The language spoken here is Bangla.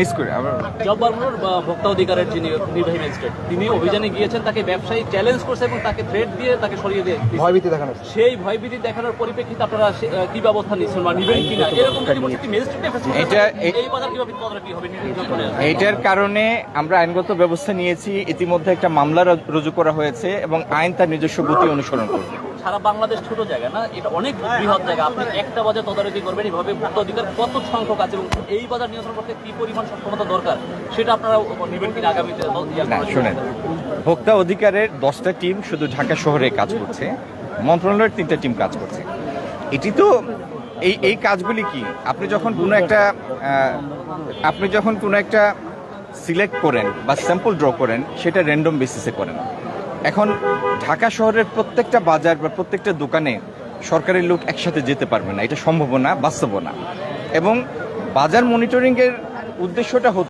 মিস করে আবার জব্বার ভোক্তা অধিকারের যিনি নির্বাহী ম্যাজিস্ট্রেট তিনি অভিযানে গিয়েছেন, তাকে ব্যবসায়ী চ্যালেঞ্জ করছে এবং তাকে থ্রেট দিয়ে তাকে সরিয়ে দিয়ে ভয়ভীতি দেখানো সেই ভয়ভীতি দেখানোর পরিপ্রেক্ষিতে আপনারা কি ব্যবস্থা নিচ্ছেন বা নিবেন কিনা, এরকম কি ম্যাজিস্ট্রেট এই বাজার কিভাবে তদারকি হবে? এইটার কারণে আমরা আইনগত ব্যবস্থা নিয়েছি, ইতিমধ্যে একটা মামলা রুজু করা হয়েছে এবং আইন তার নিজস্ব গতি অনুসরণ করবে। সারা বাংলাদেশ ছোট জায়গা না, এটা অনেক বৃহৎ জায়গা। আপনি একটা বাজার তদারকি করবেন, এইভাবে ভোক্তা অধিকার কত সংখ্যক আছে এবং এই বাজার নিয়ন্ত্রণ করতে কি পরিমাণ সক্ষমতা দরকার সেটা আপনারা নিবেন কিনা আগামীতে? না শুনেন, ভোক্তা অধিকারের 10টা টিম শুধু ঢাকা শহরে কাজ করছে, মন্ত্রণালয়ের 3টা টিম কাজ করছে। এটি তো এই কাজগুলি কি, আপনি যখন কোনো একটা সিলেক্ট করেন বা স্যাম্পল ড্র করেন, সেটা র্যান্ডম বেসিসে করেন। এখন ঢাকা শহরের প্রত্যেকটা বাজার বা প্রত্যেকটা দোকানে সরকারের লোক একসাথে যেতে পারবে না, এটা সম্ভব না, বাস্তব না। এবং বাজার মনিটরিংয়ের উদ্দেশ্যটা